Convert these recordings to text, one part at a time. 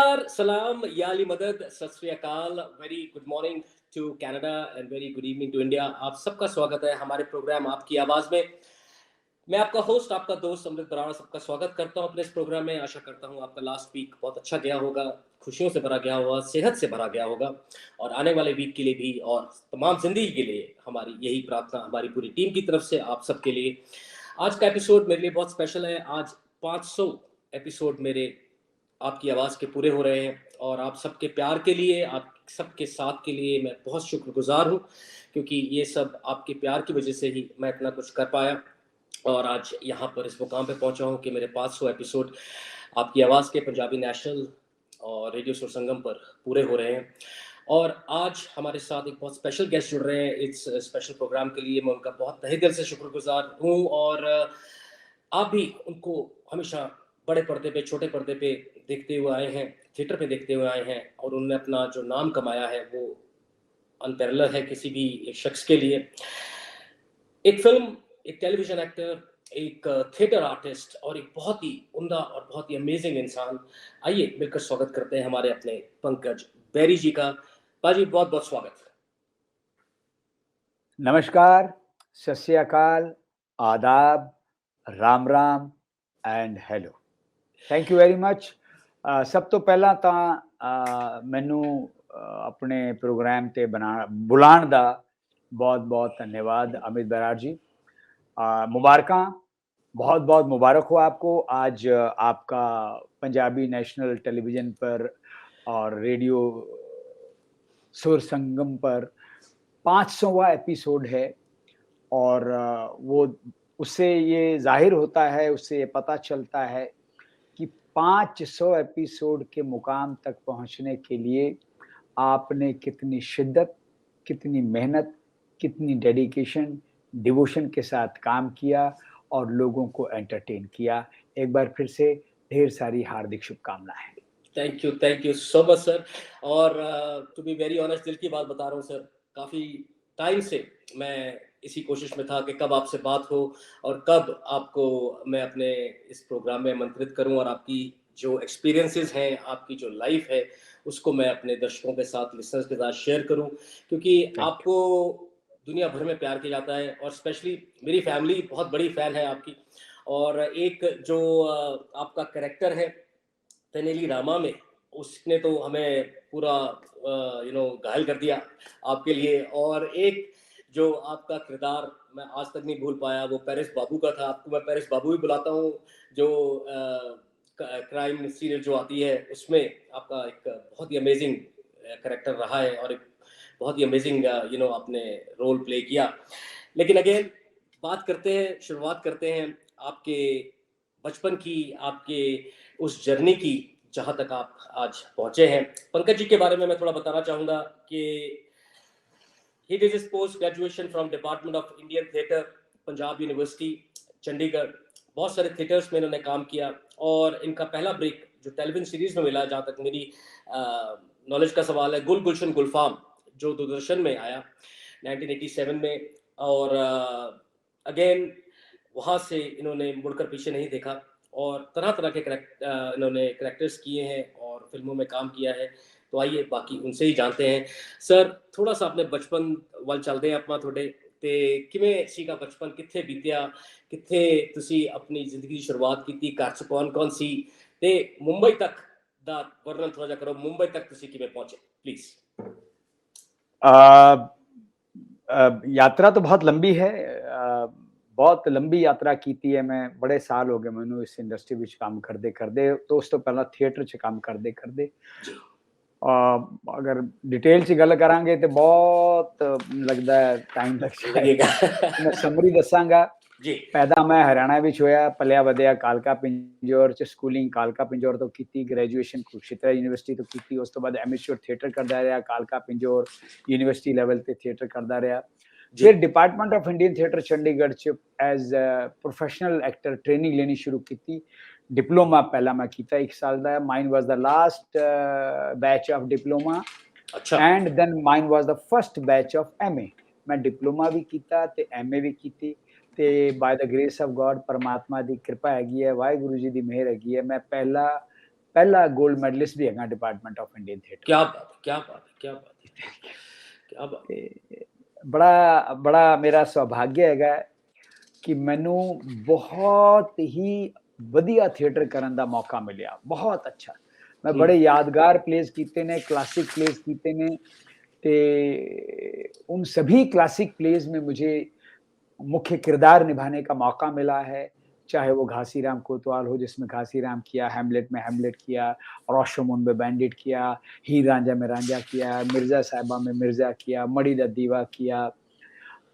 नमस्कार, सलाम, या अली मदद, Sat Shri Akal, very good morning to Canada and very good evening to India. आप सबका स्वागत है हमारे प्रोग्राम आपकी आवाज़ में। मैं आपका होस्ट, आपका दोस्त अमृत बराड़ा सबका स्वागत करता हूं अपने इस प्रोग्राम में। आशा करता हूं आपका लास्ट वीक बहुत अच्छा गया होगा, खुशियों से भरा गया होगा, सेहत से भरा गया होगा और आने वाले वीक के लिए भी और तमाम ज़िंदगी के लिए हमारी यही प्रार्थना हमारी पूरी टीम की तरफ से आप सबके लिए। आज का एपिसोड मेरे लिए बहुत स्पेशल है। आज 500 एपिसोड मेरे आपकी आवाज़ के पूरे हो रहे हैं और आप सबके प्यार के लिए, आप सबके साथ के लिए मैं बहुत शुक्रगुजार हूँ, क्योंकि ये सब आपके प्यार की वजह से ही मैं इतना कुछ कर पाया और आज यहाँ पर इस मुकाम पे पहुँचा हूँ कि मेरे 500 एपिसोड आपकी आवाज़ के पंजाबी नेशनल और रेडियो सुर संगम पर पूरे हो रहे हैं। और आज हमारे साथ एक बहुत स्पेशल गेस्ट जुड़ रहे हैं इस स्पेशल प्रोग्राम के लिए। मैं उनका बहुत तहे दिल से शुक्रगुजार हूँ और आप भी उनको हमेशा बड़े पर्दे पे, छोटे पर्दे पे देखते हुए आए हैं, थिएटर पे देखते हुए आए हैं और उन्होंने अपना जो नाम कमाया है वो अनपैरेलल है किसी भी एक शख्स के लिए। एक फिल्म, एक टेलीविजन एक्टर, एक थिएटर आर्टिस्ट और एक बहुत ही उम्दा और बहुत ही अमेजिंग इंसान। आइए मिलकर स्वागत करते हैं हमारे अपने पंकज बैरी जी का। पाजी बहुत बहुत स्वागत। नमस्कार, सत श्री अकाल, आदाब, Ram Ram and hello. Thank you very much. सब तो पहला ਤਾਂ ਮੈਨੂੰ ਆਪਣੇ प्रोग्राम ਤੇ बुलाण ਦਾ बहुत बहुत धन्यवाद अमित बराड़ जी। मुबारकां, बहुत बहुत मुबारक हो आपको। आज आपका पंजाबी नेशनल टेलीविजन पर और रेडियो सुर संगम पर 500वां एपिसोड है और वो उससे ये जाहिर होता है, उससे ये पता चलता है कि 500 एपिसोड के मुकाम तक पहुंचने के लिए आपने कितनी शिद्दत, कितनी मेहनत, कितनी डेडिकेशन, डिवोशन के साथ काम किया और लोगों को एंटरटेन किया। एक बार फिर से ढेर सारी हार्दिक शुभकामनाएं। Thank you so much sir. और टू बी वेरी ऑनेस्ट, दिल की बात बता रहा हूँ सर, काफ़ी टाइम से मैं इसी कोशिश में था कि कब आपसे बात हो और कब आपको मैं अपने इस प्रोग्राम में आमंत्रित करूं और आपकी जो एक्सपीरियंसेस हैं, आपकी जो लाइफ है, उसको मैं अपने दर्शकों के साथ, लिसनर्स के साथ शेयर करूं, क्योंकि आपको दुनिया भर में प्यार किया जाता है और स्पेशली मेरी फैमिली बहुत बड़ी फ़ैन है आपकी। और एक जो आपका कैरेक्टर है तेनेली रामा में, उसने तो हमें पूरा घायल कर दिया आपके लिए। और एक जो आपका किरदार मैं आज तक नहीं भूल पाया, वो पेरिस बाबू का था। आपको मैं पेरिस बाबू भी बुलाता हूँ। जो क्राइम सीरियल जो आती है उसमें आपका एक बहुत ही अमेजिंग करेक्टर रहा है और एक बहुत ही अमेजिंग आपने रोल प्ले किया। लेकिन अगेन बात करते हैं, शुरुआत करते हैं आपके बचपन की, आपके उस जर्नी की जहाँ तक आप आज पहुँचे हैं। पंकज जी के बारे में मैं थोड़ा बताना चाहूँगा कि he did his post graduation from Department of Indian Theatre, Punjab university, Chandigarh. बहुत सारे थिएटर्स में इन्होंने काम किया और इनका पहला ब्रेक जो टेलीविजन सीरीज में मिला, जहाँ तक मेरी नॉलेज का सवाल है, गुल गुलशन गुलफाम, जो दूरदर्शन में आया 1987 में। और अगेन वहाँ से इन्होंने मुड़कर पीछे नहीं देखा और तरह तरह के इन्होंने करैक्टर्स किए हैं और फिल्मों में काम किया है। तो आइए बाकी उनसे ही जानते हैं। सर, थोड़ा सा अपने बचपन ਵੱਲ ਚੱਲਦੇ ਹਾਂ ਆਪਾਂ ਤੁਹਾਡੇ, ਤੇ ਕਿਵੇਂ ਸੀਗਾ ਬਚਪਨ, ਕਿੱਥੇ ਬੀਤਿਆ, ਕਿੱਥੇ ਤੁਸੀਂ ਆਪਣੀ ਜ਼ਿੰਦਗੀ ਦੀ ਸ਼ੁਰੂਆਤ ਕੀਤੀ, ਘਰ 'ਚ ਕੌਣ ਸੀ, ਤੇ ਮੁੰਬਈ ਤੱਕ ਦਾ ਵਰਣਨ ਥੋੜਾ ਜਿਹਾ ਕਰੋ। ਮੁੰਬਈ ਤੱਕ ਤੁਸੀਂ ਕਿਵੇਂ ਪਹੁੰचे प्लीज। यात्रा तो बहुत लंबी है, बहुत लंबी यात्रा की है। मैं बड़े साल हो गए मैनू इस इंडस्ट्री में काम करते करते, तो उस तो पहला थिएटर च काम करते करते। अगर डिटेल च गल करांगे तो बहुत लगता है, टाइम लग जाएगा। मैं समरी दसांगा जी। पैदा मैं हरियाणा विच होया, पलिया वधिया कालका पिंजौर च, स्कूलिंग कालका पिंजौर तो की, ग्रेजुएशन कुरुक्षेत्र यूनिवर्सिटी तो की, उस तो बाद एमेच्योर थिएटर करता रहा, कालका पिंजौर यूनिवर्सिटी लेवल ते थिएटर करता रहा। फिर department of Indian theatre Chandigarh च एज प्रोफेशनल एक्टर ट्रेनिंग लेनी शुरू की। डिप्लोमा पहला मैं किया 1 साल का, mine was the last batch of diploma and then mine was the first batch of MA. मैं डिप्लोमा भी किया ते एमए भी की, ते by the grace of God, परमात्मा की कृपा हैगी है, वाहिगुरु जी की मेहर हैगी है, मैं पहला पहला गोल्ड मेडलिस्ट भी हैगा डिपार्टमेंट ऑफ इंडियन थिएटर। क्या बात है, क्या बात है, क्या बात है, क्या बात है। ਤੇ ਬੜਾ ਮੇਰਾ ਸੁਭਾਗਿਆ ਹੈਗਾ ਕਿ ਮੈਨੂੰ ਬਹੁਤ ਹੀ ਵਧੀਆ ਥੀਏਟਰ ਕਰਨ ਦਾ ਮੌਕਾ ਮਿਲਿਆ, ਬਹੁਤ ਅੱਛਾ। ਮੈਂ ਬੜੇ यादगार प्लेस ਕੀਤੇ ਨੇ, क्लासिक प्लेस ਕੀਤੇ ਨੇ ਤੇ उन सभी क्लासिक प्लेस में मुझे मुख्य किरदार निभाने का मौका मिला है, चाहे वो घासीराम कोतवाल हो जिसमें घासीराम किया, हैमलेट में हैमलेट किया, रोशमन में बैंडिट किया, हीर रांझा में रांझा किया, मिर्ज़ा साहिबा में मिर्ज़ा किया, मड़ी दा दीवा किया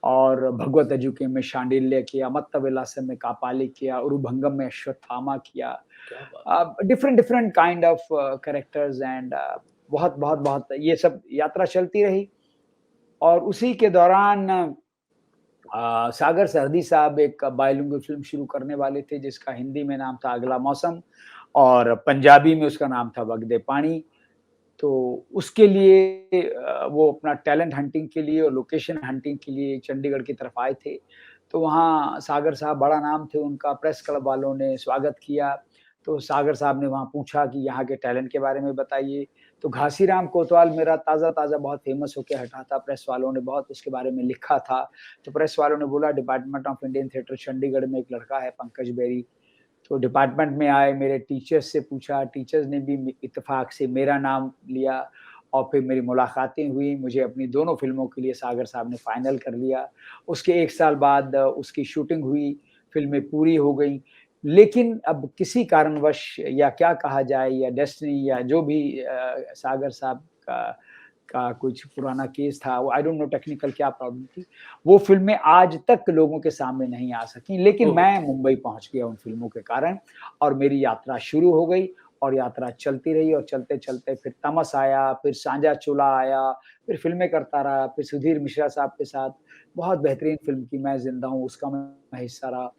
और भगवत अजूके में शांडिल्य किया, मत्तविलासम में कापाली किया, उरुभंगम में अश्वत्थामा किया। क्या बात है। Different kind of characters and बहुत ये सब यात्रा चलती रही और उसी के दौरान सागर सरहदी साहब एक बायलिंगुअल फ़िल्म शुरू करने वाले थे जिसका हिंदी में नाम था अगला मौसम और पंजाबी में उसका नाम था वग दे पानी। तो उसके लिए वो अपना टैलेंट हंटिंग के लिए और लोकेशन हंटिंग के लिए चंडीगढ़ की तरफ आए थे। तो वहाँ सागर साहब बड़ा नाम थे उनका, प्रेस क्लब वालों ने स्वागत किया। तो सागर साहब ने वहाँ पूछा कि यहाँ के टैलेंट के बारे में बताइए। तो घासीराम कोतवाल मेरा ताज़ा-ताज़ा बहुत फ़ेमस होके हटा था, प्रेस वालों ने बहुत उसके बारे में लिखा था। तो प्रेस वालों ने बोला department of Indian theatre Chandigarh में एक लड़का है पंकज बेरी। तो डिपार्टमेंट में आए, मेरे टीचर्स से पूछा, टीचर्स ने भी इत्तेफ़ाक से मेरा नाम लिया और फिर मेरी मुलाकातें हुई। मुझे अपनी दोनों फ़िल्मों के लिए सागर साहब ने फ़ाइनल कर लिया। उसके 1 साल बाद उसकी शूटिंग हुई, फ़िल्में पूरी हो गईं। लेकिन अब किसी कारणवश या क्या कहा जाए या डेस्टिनी या जो भी सागर साहब का कुछ पुराना केस था, वो आई डोंट नो टेक्निकल क्या प्रॉब्लम थी। वो फ़िल्में आज तक लोगों के सामने नहीं आ सकीं, लेकिन मैं मुंबई पहुँच गया उन फ़िल्मों के कारण और मेरी यात्रा शुरू हो गई और यात्रा चलती रही और चलते-चलते फिर तमस आया, फिर सांझा चोला आया, फिर फ़िल्में करता रहा, फिर सुधीर मिश्रा साहब के साथ बहुत बेहतरीन फ़िल्म की मैं ज़िंदा हूँ, उसका मैं हिस्सा रहा।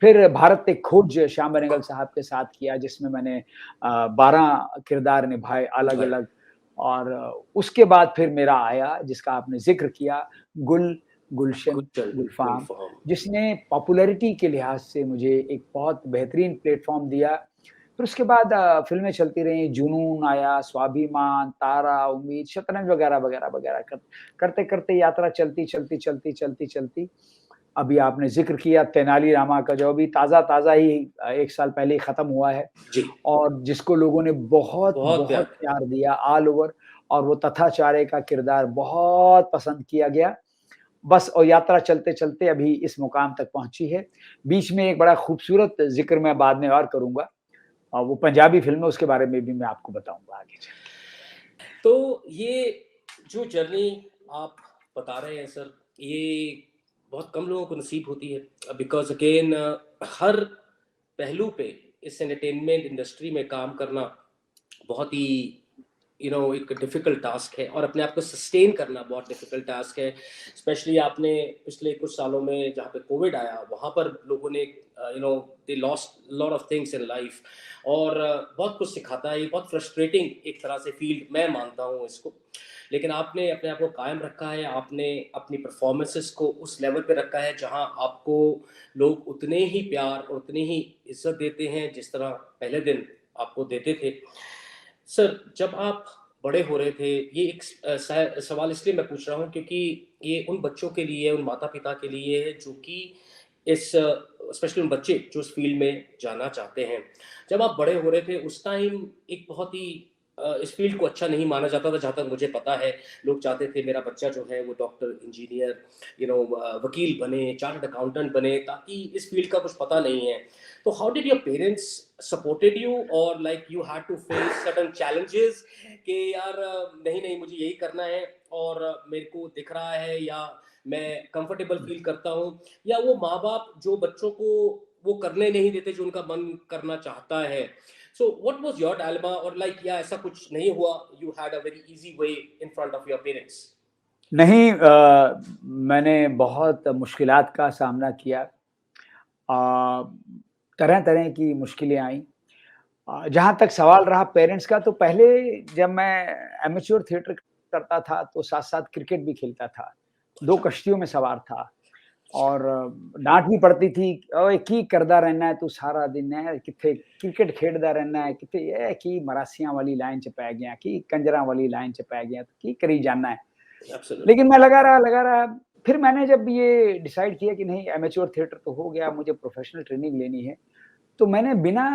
फिर भारत एक खोज श्याम बेनेगल साहब के साथ किया जिसमें मैंने 12 किरदार निभाए अलग-अलग और उसके बाद फिर मेरा आया जिसका आपने ज़िक्र किया गुलशन, गुलफ़ाम, जिसने पॉपुलैरिटी के लिहाज़ से मुझे एक बहुत बेहतरीन प्लेटफ़ॉर्म दिया। फिर उसके बाद फ़िल्में चलती रहीं, जुनून आया, स्वाभिमान, तारा, उम्मीद, शतरंज वगैरह करते-करते यात्रा चलती। अभी आपने ज़िक्र किया तेनाली रामा का जो अभी ताज़ा-ताज़ा ही 1 साल पहले ही ख़त्म हुआ है और जिसको लोगों ने बहुत प्यार दिया ऑल ओवर और वो तथाचार्य का किरदार बहुत पसंद किया गया। बस और यात्रा चलते-चलते अभी इस मुकाम तक पहुँची है। बीच में एक बड़ा खूबसूरत ज़िक्र मैं बाद में और करूँगा वो पंजाबी फ़िल्म है उसके बारे में भी मैं आपको बताऊँगा आगे चल के। तो ये जो जर्नी आप बता रहे हैं सर, ये बहुत कम लोगों को नसीब होती है बिकॉज़ अगेन हर पहलू पे इस एंटरटेनमेंट इंडस्ट्री में काम करना बहुत ही एक डिफिकल्ट टास्क है और अपने आप को सस्टेन करना बहुत डिफिकल्ट टास्क है। स्पेशली आपने पिछले कुछ सालों में जहाँ पे कोविड आया वहाँ पर लोगों ने they lost lot of things in life और बहुत कुछ सिखाता है। ये बहुत फ्रस्ट्रेटिंग एक तरह से फील्ड मैं मानता हूँ इसको, लेकिन आपने अपने आप को कायम रखा है, आपने अपनी परफॉर्मेंसेस को उस लेवल पे रखा है जहाँ आपको लोग उतने ही प्यार और उतनी ही इज्जत देते हैं जिस तरह पहले दिन आपको देते थे। सर, जब आप बड़े हो रहे थे, ये एक सवाल इसलिए मैं पूछ रहा हूँ क्योंकि ये उन बच्चों के लिए, उन माता-पिता के लिए है जो कि इस स्पेशली उन बच्चे जो इस फील्ड में जाना चाहते हैं। जब आप बड़े हो रहे थे उस टाइम एक बहुत ही इस फील्ड को अच्छा नहीं माना जाता था जहाँ तक मुझे पता है। लोग चाहते थे मेरा बच्चा जो है वो डॉक्टर, इंजीनियर, वकील बने, चार्टर्ड अकाउंटेंट बने ताकि इस फील्ड का कुछ पता नहीं है। तो how did your parents supported you और like you had to face certain challenges कि यार नहीं मुझे यही करना है और मेरे को दिख रहा है या मैं कंफर्टेबल फील करता हूँ, या वो माँ-बाप जो बच्चों को वो करने नहीं देते जो उनका मन करना चाहता है। So what was your dilemma और लाइक या ऐसा कुछ नहीं हुआ, you had a very easy way in front of your parents? नहीं मैंने बहुत मुश्किलात का सामना किया। तरह-तरह की मुश्किलें आईं। जहाँ तक सवाल रहा पेरेंट्स का तो पहले जब मैं एमेच्योर थिएटर करता था तो साथ-साथ क्रिकेट भी खेलता था। 2 कश्तियों में सवार था। और डांट भी पड़ती थी, ओए की करदा रहना है तू सारा दिन है किथे क्रिकेट खेडदा रहना है किथे ये की मरासियां वाली लाइन च पै गया की कंजरा वाली लाइन च पै गया की करी जाना है। एब्सोल्युटली। लेकिन मैं लगा रहा, फिर मैंने जब ये डिसाइड किया कि नहीं एमेच्योर थिएटर तो हो गया, मुझे प्रोफेशनल ट्रेनिंग लेनी है, तो मैंने बिना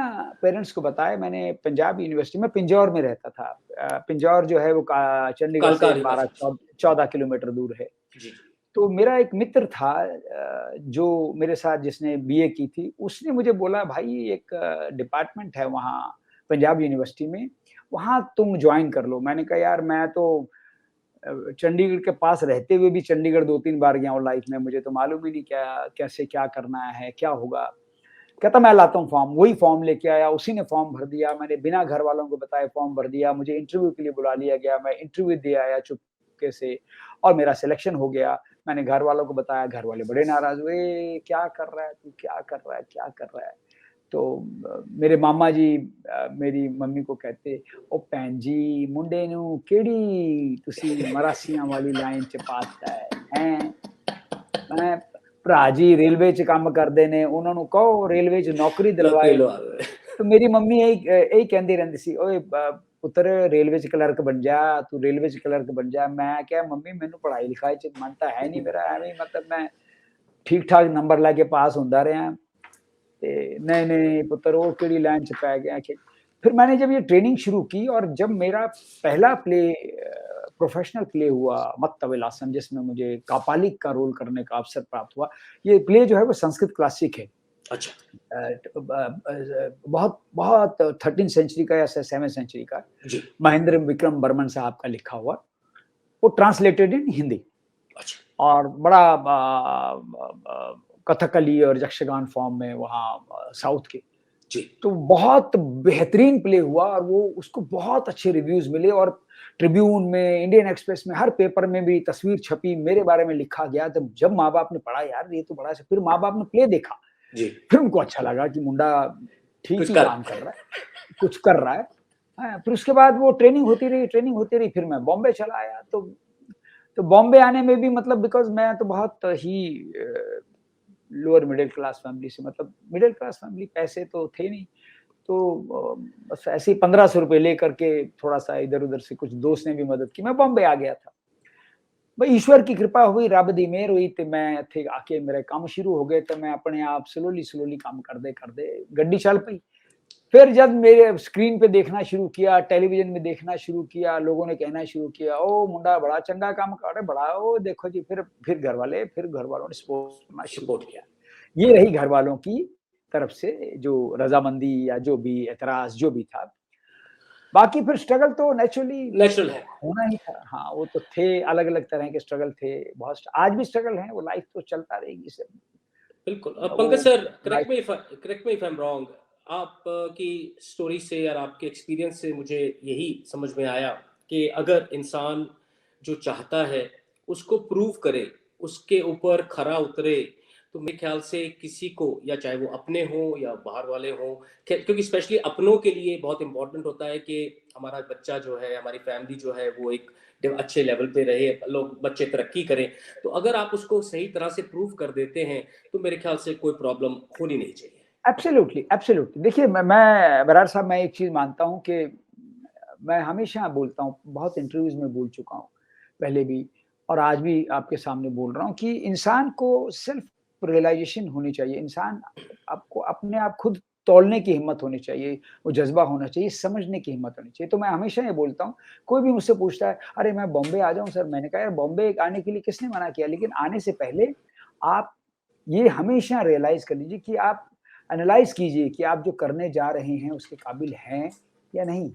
पेरेंट्स को बताए मैंने पंजाब यूनिवर्सिटी में पिंजौर में रहता था। पिंजौर जो है वो का चंडीगढ़ से कालका के 12 पास। 14 किलोमीटर दूर है। जी, तो मेरा एक मित्र था जो मेरे साथ जिसने बीए की थी, उसने मुझे बोला भाई एक डिपार्टमेंट है वहाँ पंजाब यूनिवर्सिटी में, वहाँ तुम जॉइन कर लो। मैंने कहा यार मैं तो चंडीगढ़ के पास रहते हुए भी चंडीगढ़ 2-3 बार गया हूँ लाइफ में, मुझे तो मालूम ही नहीं क्या कैसे क्या करना है, क्या होगा? कहता मैं लाता हूँ फॉर्म, वही फॉर्म लेके आया, उसी ने फॉर्म भर दिया, मैंने बिना घर वालों को बताए फॉर्म भर दिया, मुझे इंटरव्यू के लिए बुला लिया गया, मैं इंटरव्यू दे आया चुपके से और मेरा सिलेक्शन हो गया। मैंने घर वालों को बताया, घर वाले बड़े नाराज़ हुए, क्या कर रहा है तू? क्या कर रहा है? क्या कर रहा है? तो मेरे मामा जी मेरी मम्मी को कहते, "ओ भैन जी, मुंडे ਨੂੰ ਕਿਹੜੀ ਤੁਸੀਂ ਮਰਾਸੀਆਂ ਵਾਲੀ ਲਾਈਨ 'ਚ ਪਾਤਾ ਹੈ, ਹੈਂ?" ਮੈਂ ਭਰਾ ਜੀ ਰੇਲਵੇ 'ਚ ਕੰਮ ਕਰਦੇ ਨੇ, ਉਹਨਾਂ ਨੂੰ ਕਹੋ ਰੇਲਵੇ 'ਚ ਨੌਕਰੀ नौकरी ਦਿਲਵਾਏ। लो। ਤੇ ਮੇਰੀ ਮੰਮੀ ਇਹੀ ਕਹਿੰਦੀ ਰਹਿੰਦੀ ਸੀ, "ਓਏ ਪੁੱਤਰ ਰੇਲਵੇ 'ਚ ਕਲਰਕ ਬਣ ਜਾ, ਤੂੰ ਰੇਲਵੇ 'ਚ ਕਲਰਕ ਬਣ ਜਾ।" ਮੈਂ ਕਿਹਾ, "ਮੰਮੀ ਮੈਨੂੰ ਪੜ੍ਹਾਈ ਲਿਖਾਈ 'ਚ ਮਨ ਤਾਂ ਹੈ ਨਹੀਂ ਮੇਰਾ, ਐਵੇਂ ਹੀ ਮਤਲਬ ਮੈਂ ਠੀਕ-ਠਾਕ ਨੰਬਰ ਲੈ ਕੇ ਪਾਸ ਹੁੰਦਾ ਰਿਹਾ। ਤੇ नहीं-नहीं पुत्र वो केड़ी लाइन च पै गया कि।" फिर मैंने जब ये ट्रेनिंग शुरू की और जब मेरा पहला प्ले प्रोफेशनल प्ले हुआ मत्तविल आसन जिसमें मुझे कापालिक का रोल करने का अवसर प्राप्त हुआ। ये प्ले जो है वो संस्कृत क्लासिक है। अच्छा। बहुत बहुत 13th सेंचुरी का या 7th सेंचुरी का जी। महेंद्र विक्रम बर्मन साहब का लिखा हुआ, वो ट्रांसलेटेड इन हिंदी अच्छा। और बड़ा कथकली और यक्षगान फॉर्म में वहाँ साउथ के। जी। तो बहुत बेहतरीन प्ले हुआ और वो उसको बहुत अच्छे रिव्यूज़ मिले और ट्रिब्यून में, इंडियन एक्सप्रेस में, हर पेपर में भी तस्वीर छपी, मेरे बारे में लिखा गया। तब जब माँ-बाप ने पढ़ा यार ये तो बड़ा अच्छा, फिर माँ-बाप ने प्ले देखा, जी। फिर उनको अच्छा लगा कि मुंडा ठीक कुछ ही कर। काम कर रहा है, कुछ कर रहा है। हाँ, फिर उसके बाद वो ट्रेनिंग होती रही, फिर मैं बॉम्बे चला आया। तो बॉम्बे आने में भी मतलब बिकॉज़ मैं तो बहुत ही लोअर मिडिल क्लास फैमिली से, मतलब मिडिल क्लास फैमिली, पैसे तो थे नहीं। तो बस ऐसे ही 1500 रुपए लेकर के थोड़ा-सा इधर-उधर से कुछ दोस्त ने भी मदद की, मैं बॉम्बे आ गया था। बई ईश्वर की कृपा हुई, रब दी मेहर हुई ते मैं इत्थे आके मेरे काम शुरू हो गए ते मैं अपने आप स्लोली काम करदे-करदे गड्डी चल पई। फिर जब मेरे स्क्रीन पे देखना शुरू किया, टेलीविज़न में देखना शुरू किया, लोगों ने कहना शुरू किया, "ओ मुंडा बड़ा चंगा काम कर रहा है, बड़ा ओ देखो जी।" फिर घरवालों ने सपोर्ट करना शुरू सपोर्ट किया। किया। ये रही घरवालों की तरफ से जो रज़ामंदी या जो भी एतराज़ जो भी था। बाकी फिर स्ट्रगल तो नेचुरली नेचुरल है। होना ही था। हाँ, वो तो थे, अलग-अलग तरह के स्ट्रगल थे, बहुत आज भी स्ट्रगल हैं, वो लाइफ़ तो चलता रहेगी सब। बिल्कुल। वो Pankaj sir, life correct me if I am wrong. आप की स्टोरी से और आपके एक्सपीरियंस से मुझे यही समझ में आया कि अगर इंसान जो चाहता है उसको प्रूव करे, उसके ऊपर खरा उतरे, तो मेरे ख्याल से किसी को, या चाहे वो अपने हों या बाहर वाले हों, क्योंकि स्पेशली अपनों के लिए बहुत इंपॉर्टेंट होता है कि हमारा बच्चा जो है, हमारी फैमिली जो है, वो एक अच्छे लेवल पे रहे, लोग बच्चे तरक्की करें। तो अगर आप उसको सही तरह से प्रूव कर देते हैं तो मेरे ख्याल से कोई प्रॉब्लम होनी नहीं चाहिए। एब्सोल्युटली। देखिए मैं बराड़ साहब मैं एक चीज़ मानता हूँ कि मैं हमेशा बोलता हूँ, बहुत इंटरव्यूज़ में बोल चुका हूँ, पहले भी और आज भी आपके सामने बोल रहा हूँ कि इंसान को सेल्फ रियलाइज़ेशन होनी चाहिए। इंसान आपको अपने आप खुद तौलने की हिम्मत होनी चाहिए, वो जज़्बा होना चाहिए, समझने की हिम्मत होनी चाहिए। तो मैं हमेशा ये बोलता हूँ, कोई भी मुझसे पूछता है, "अरे! मैं बॉम्बे आ जाऊँ सर?" मैंने कहा, "यार बॉम्बे आने के लिए किसने मना किया? लेकिन आने से पहले आप ये हमेशा रियलाइज़ कर लीजिए कि आप एनालाइज़ कीजिए कि आप जो करने जा रहे हैं उसके काबिल हैं या नहीं।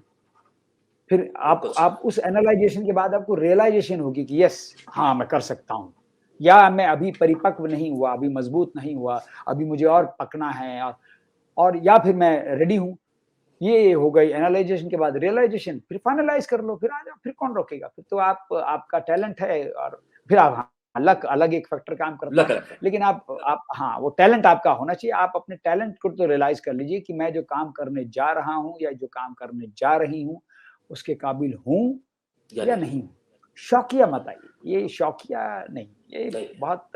फिर बिल्कुल सर। आप उस एनालाइज़ेशन के बाद आपको रियलाइज़ेशन होगी कि यस हाँ, मैं कर सकता हूँ। या मैं अभी परिपक्व नहीं हुआ, अभी मज़बूत नहीं हुआ, अभी मुझे और पकना है और या फिर मैं रेडी हूँ। ये हो गई एनालाइज़ेशन के बाद रियलाइज़ेशन, फिर फाइनलाइज़ कर लो, फिर आ जाओ, फिर कौन रोकेगा? फिर तो आपका टैलेंट है और फिर आप हाँ, लक अलग एक फैक्टर काम करता लक है। रखता है। लेकिन आप हाँ, वो टैलेंट आपका होना चाहिए। आप अपने टैलेंट को तो रियलाइज़ कर लीजिए कि मैं जो काम करने जा रहा हूँ या जो काम करने जा रही हूँ, उसके काबिल हूँ या या नहीं। नहीं हूँ। शौकिया मत आइए, ये शौकिया नहीं, ये नहीं। बहुत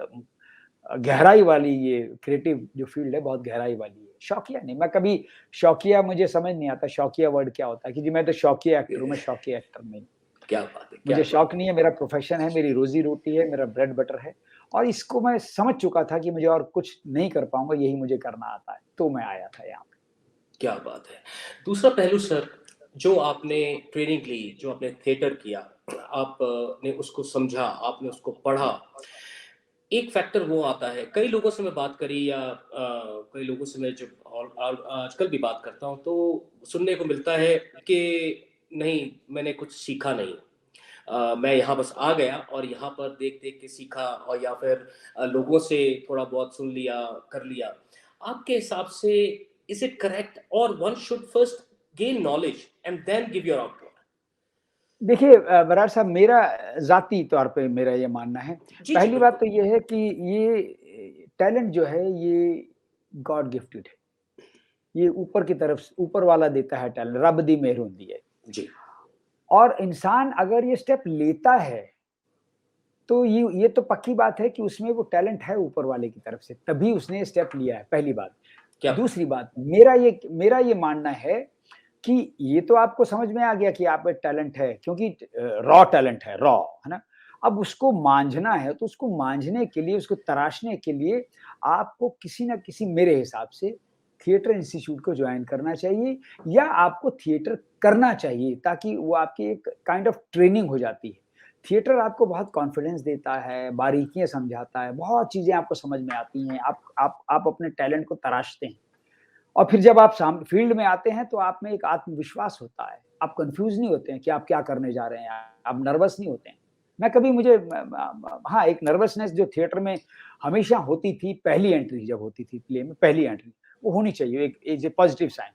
गहराई वाली ये क्रिएटिव जो फील्ड है बहुत गहराई वाली है। शौकिया नहीं, मैं कभी शौकिया मुझे समझ नहीं आता शौकिया वर्ड क्या होता है, कि जी मैं तो शौकिया एक्टर हूँ, मैं शौकिया एक्टर नहीं। क्या बात है, क्या मुझे बात शौक नहीं है, मेरा प्रोफ़ेशन है, मेरी रोज़ी-रोटी है, मेरा ब्रेड बटर है और इसको मैं समझ चुका था कि मुझे और कुछ नहीं कर पाऊँगा, यही मुझे करना आता है, तो मैं आया था यहाँ पे। क्या बात है। दूसरा पहलू सर, जो आपने ट्रेनिंग ली, जो आपने थिएटर किया, आपने उसको समझा, आपने उसको पढ़ा। एक फैक्टर वो आता है, कई लोगों से मैं बात करी या कई लोगों से मैं जब और आजकल भी बात करता हूँ, तो सुनने को मिलता है कि नहीं, मैंने कुछ सीखा नहीं। मैं यहाँ बस आ गया और यहाँ पर देख-देख के सीखा और या फिर लोगों से थोड़ा बहुत सुन लिया, कर लिया। आपके हिसाब से इज़ इट करेक्ट और one should first gain knowledge and then give your output? देखिए बराड़ साहब, मेरा ज़ाती तौर पे मेरा ये मानना है। जी, जी, पहली बात बिल्कुल। तो ये है कि ये टैलेंट जो है ये गॉड गिफ्टेड है। ये ऊपर की तरफ से ऊपर वाला देता है टैलेंट, रब दी मेहर होती है। जी, और इंसान अगर ये स्टेप लेता है, तो ये तो पक्की बात है कि उसमें वो टैलेंट है ऊपर वाले की तरफ से, तभी उसने ये स्टेप लिया है, पहली बात। क्या बात दूसरी बात, मेरा ये मानना है कि ये तो आपको समझ में आ गया कि आप में टैलेंट है, क्योंकि रॉ टैलेंट है, रॉ, है ना? अब उसको मांझना है, तो उसको मांझने के लिए, उसको तराशने के लिए आपको किसी न किसी, मेरे हिसाब से, थिएटर इंस्टीट्यूट को जॉइन करना चाहिए या आपको थिएटर करना चाहिए, ताकि वो आपकी एक काइंड ऑफ ट्रेनिंग हो जाती है। थिएटर आपको बहुत कॉन्फिडेंस देता है, बारीकियाँ समझाता है, बहुत चीज़ें आपको समझ में आती हैं, आप अपने टैलेंट को तराशते हैं। और फिर जब आप फील्ड में आते हैं तो आप में एक आत्मविश्वास होता है। आप कन्फ्यूज़ नहीं होते हैं कि आप क्या करने जा रहे हैं, आप नर्वस नहीं होते हैं। मैं कभी मुझे हाँ, एक नर्वसनेस जो थिएटर में हमेशा होती थी, पहली एंट्री जब होती थी प्ले में, पहली एंट्री, वो होनी चाहिए, एक इज़ ए पॉज़िटिव साइन।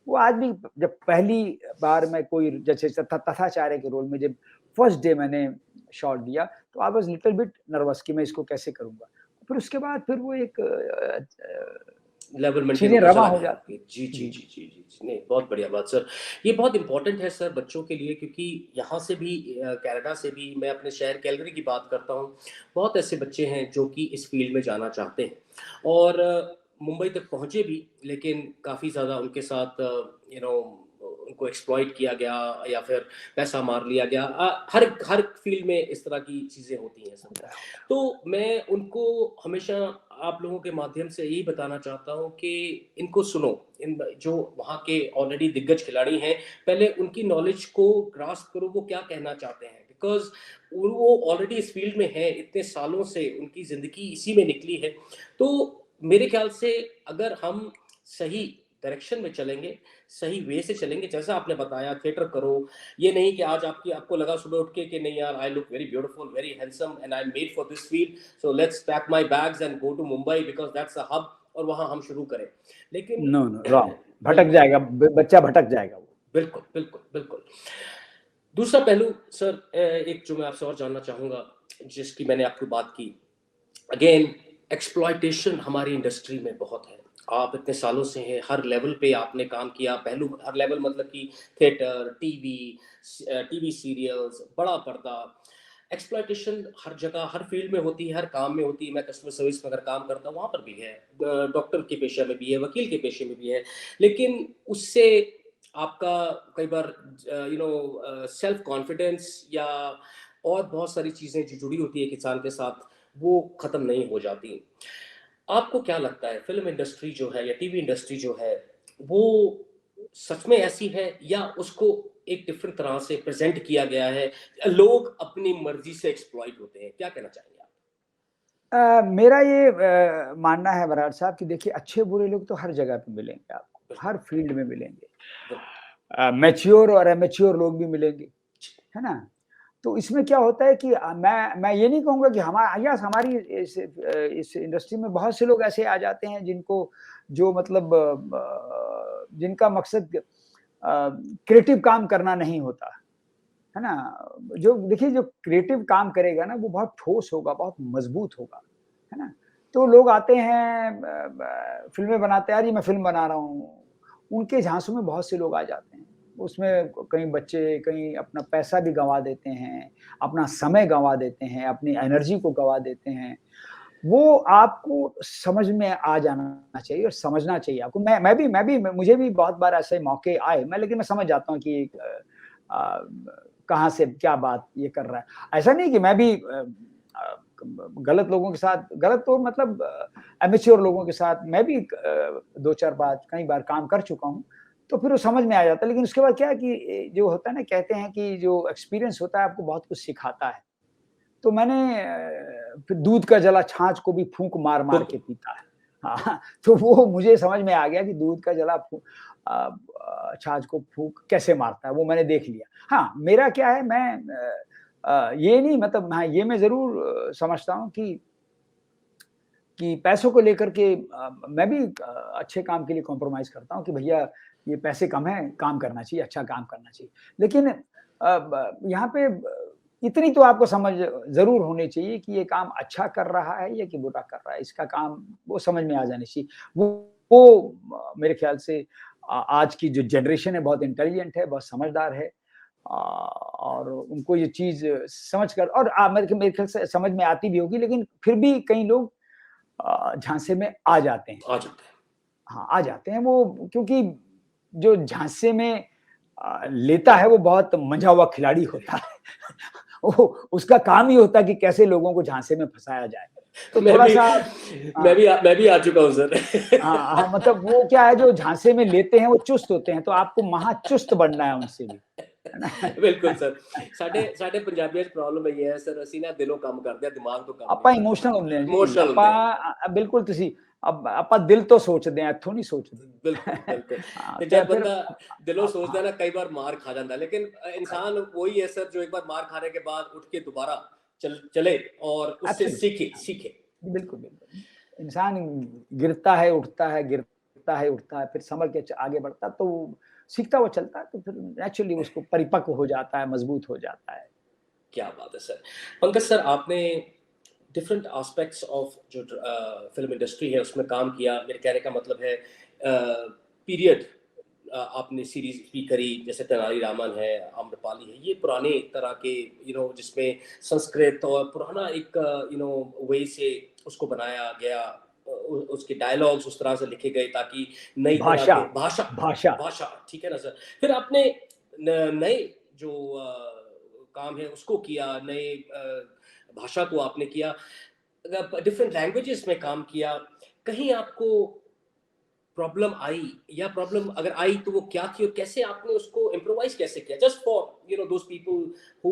वो आज भी, जब पहली बार मैं कोई जैसे तथाचार्य के रोल में जब फर्स्ट डे मैंने शॉट लिया, तो I was little bit nervous कि मैं इसको कैसे करूँगा। फिर उसके बाद फिर वो एक लेवल मेंटेन चीज़ें होता रमा चला हो गया जाती आपकी। हैं। जी, जी, जी। जी, जी, जी, जी। नहीं, बहुत बढ़िया बात सर। ये बहुत इम्पोर्टेंट है सर बच्चों के लिए, क्योंकि यहाँ से भी कनाडा से भी, मैं अपने शहर कैलगरी की बात करता हूँ, बहुत ऐसे बच्चे हैं जो कि इस फ़ील्ड में जाना चाहते हैं और मुंबई तक पहुँचे भी, लेकिन काफ़ी ज़्यादा उनके साथ उनको एक्सप्लॉइट किया गया या फिर पैसा मार लिया गया। हर हर फ़ील्ड में इस तरह की चीज़ें होती हैं सर। होता है, होता है। तो मैं उनको हमेशा आप लोगों के माध्यम से यही बताना चाहता हूँ कि इनको सुनो, इन जो वहाँ के ऑलरेडी दिग्गज खिलाड़ी हैं, पहले उनकी नॉलेज को ग्रास्प करो, वो क्या कहना चाहते हैं, बिकॉज़ वो ऑलरेडी इस फील्ड में हैं, इतने सालों से उनकी ज़िंदगी इसी में निकली है। तो मेरे ख्याल से अगर हम सही डायरेक्शन में चलेंगे, सही वे से चलेंगे, जैसा आपने बताया थिएटर करो, ये नहीं कि आज आपको लगा सुबह उठ के कि नहीं यार, I look very beautiful, very handsome and I am made for this field, so let's pack my bags and go to Mumbai because that's a hub, और वहाँ हम शुरू करें। लेकिन नो, नो, रॉन्ग, भटक बिल्कुल, जाएगा, बच्चा भटक जाएगा वो। बिल्कुल, बिल्कुल, बिल्कुल। दूसरा पहलू सर, एक जो मैं आपसे और जानना चाहूँगा, जिसकी मैंने आपको बात की, अगेन एक्सप्लॉयटेशन हमारी इंडस्ट्री में बहुत है। आप इतने सालों से हैं, हर लेवल पे आपने काम किया, पहलू हर लेवल मतलब कि थिएटर, टीवी सीरियल्स, बड़ा पर्दा, एक्सप्लॉयटेशन हर जगह, हर फील्ड में होती है, हर काम में होती है। मैं कस्टमर सर्विस में अगर काम करता हूँ, वहाँ पर भी है, डॉक्टर के पेशे में भी है, वकील के पेशे में भी है। लेकिन उससे आपका कई बार सेल्फ कॉन्फिडेंस या और बहुत सारी चीज़ें जो जुड़ी होती है एक इंसान के साथ, वो ख़त्म नहीं हो जाती। आपको क्या लगता है फ़िल्म इंडस्ट्री जो है या टीवी इंडस्ट्री जो है, वो सच में ऐसी है या उसको एक डिफरेंट तरह से प्रेज़ेंट किया गया है? लोग अपनी मर्ज़ी से एक्सप्लॉइट होते हैं, क्या कहना चाहेंगे आप? मेरा ये मानना है बराड़ साहब कि देखिए, अच्छे-बुरे लोग तो हर जगह पे मिलेंगे आपको, बिल्कुल, हर फील्ड में मिलेंगे। बिल्कुल। मैच्योर और इमैच्योर लोग भी मिलेंगे, है ना? तो इसमें क्या होता है कि मैं ये नहीं कहूँगा कि यस, हमारी इस इंडस्ट्री में बहुत से लोग ऐसे आ जाते हैं जिनको, जो मतलब जिनका मकसद क्रिएटिव काम करना नहीं होता, है ना? जो देखिए, जो क्रिएटिव काम करेगा ना, वो बहुत ठोस होगा, बहुत मज़बूत होगा, है ना? तो लोग आते हैं, फ़िल्में बनाते हैं, यार ये मैं फ़िल्म बना रहा हूँ, उनके झांसों में बहुत से लोग आ जाते हैं। उसमें कहीं बच्चे, कहीं अपना पैसा भी गँवा देते हैं, अपना समय गँवा देते हैं, अपनी एनर्जी को गँवा देते हैं। वो आपको समझ में आ जाना चाहिए और समझना चाहिए आपको। मैं भी मुझे भी बहुत बार ऐसे मौके आए, लेकिन मैं समझ जाता हूँ कि अ, कहाँ से क्या बात ये कर रहा है। ऐसा नहीं कि मैं भी गलत लोगों के साथ, गलत तो मतलब एमेच्योर लोगों के साथ मैं भी 2-4 बार कई बार काम कर चुका हूँ, तो फिर वो समझ में आ जाता है। लेकिन उसके बाद क्या है कि जो होता है ना, कहते हैं कि जो एक्सपीरियंस होता है आपको बहुत कुछ सिखाता है। तो मैंने फिर दूध का जला छाछ को भी फूँक मार-मार के पीता है। हाँ, तो वो मुझे समझ में आ गया कि दूध का जला छाछ को फूँक कैसे मारता है, वो मैंने देख लिया। हाँ, मेरा क्या है, मैं ये नहीं, मतलब हाँ, ये मैं ज़रूर समझता हूँ कि पैसों को लेकर के मैं भी अच्छे काम के लिए कॉम्प्रोमाइज़ करता हूँ कि भैया ये पैसे कम हैं, काम करना चाहिए, अच्छा काम करना चाहिए। लेकिन यहाँ पे इतनी तो आपको समझ ज़रूर होनी चाहिए कि ये काम अच्छा कर रहा है या कि बुरा कर रहा है। इसका काम वो समझ में आ जानी चाहिए। मेरे ख़्याल से आज की जो जनरेशन है बहुत इंटेलिजेंट है, बहुत समझदार है। और उनको ये चीज़ समझ कर, और मेरे ख़्याल से समझ में आती भी होगी, लेकिन फिर भी कई लोग झांसे में आ जाते हैं। आ जाता है। हाँ, आ जाते हैं वो, क्योंकि जो झांसे में लेता है वो बहुत मंझा हुआ खिलाड़ी होता है। वो उसका काम ही होता है कि कैसे लोगों को झांसे में फँसाया जाए। तो मैं भी थोड़ा-सा हाँ, मैं भी आ चुका हूँ सर। हाँ, हाँ, मतलब वो क्या है, जो झांसे में लेते हैं वो चुस्त होते हैं, तो आपको महाचुस्त बनना है उनसे भी, है ना? बिल्कुल सर। ਸਾਡੇ ਪੰਜਾਬੀਆਂ 'ਚ ਪ੍ਰੋਬਲਮ ਇਹ ਹੈ ਸਰ, ਅਸੀਂ ਨਾ ਦਿਲੋਂ ਕੰਮ ਕਰਦੇ ਆ, ਦਿਮਾਗ ਤੋਂ ਕੰਮ ਨਹੀਂ ਆਪਾਂ ਕਰਦੇ। ਇਮੋਸ਼ਨਲ ਹੁੰਦੇ ਆ ਜੀ, ਇਮੋਸ਼ਨਲ ਹੁੰਦੇ ਆ। ਬਿਲਕੁਲ ਤੁਸੀਂ ਆਪਾਂ ਦਿਲ ਤੋਂ ਸੋਚਦੇ ਆ, ਇੱਥੋਂ ਨਹੀਂ ਸੋਚਦੇ। ਬਿਲकुल, बिल्कुल। ਹਾਂ, ਤੇ ਤੇ जब ਫਿਰ बंदा दिलों सोचता हाँ, है ना, कई बार मार खा जाता है, लेकिन इंसान वही है सर, जो एक बार मार खाने के बाद उठ के दोबारा चले और उससे एब्सोल्युटली सीखे हाँ, सीखे। बिल्कुल, बिल्कुल। इंसान गिरता है, उठता है, गिरता है, उठता है, फिर संभल के आगे बढ़ता है, तो सीखता हुआ चलता है, तो फिर नेचुरली उसको परिपक्व हो जाता है, मजबूत हो जाता है। क्या बात है सर। पंकज सर, आपने डिफरेंट एस्पेक्ट्स ऑफ जो फिल्म इंडस्ट्री है उसमें काम किया। मेरे कहने का मतलब है पीरियड आपने सीरीज भी करी, जैसे तेनालीरामन है, आम्रपाली है, ये पुराने तरह के जिसमें संस्कृत और पुराना एक वे से उसको बनाया गया। उसके डायलॉग्स उस तरह से लिखे गए ताकि नई तरह भाषा, के भाषा भाषा। भाषा ठीक है ना सर। फिर आपने नए जो काम है उसको किया, नए भाषा को आपने किया, डिफरेंट लैंग्वेजेस में काम किया। कहीं आपको प्रॉब्लम आई, या प्रॉब्लम अगर आई तो वो क्या थी और कैसे आपने उसको इम्प्रोवाइज कैसे किया, just for those people who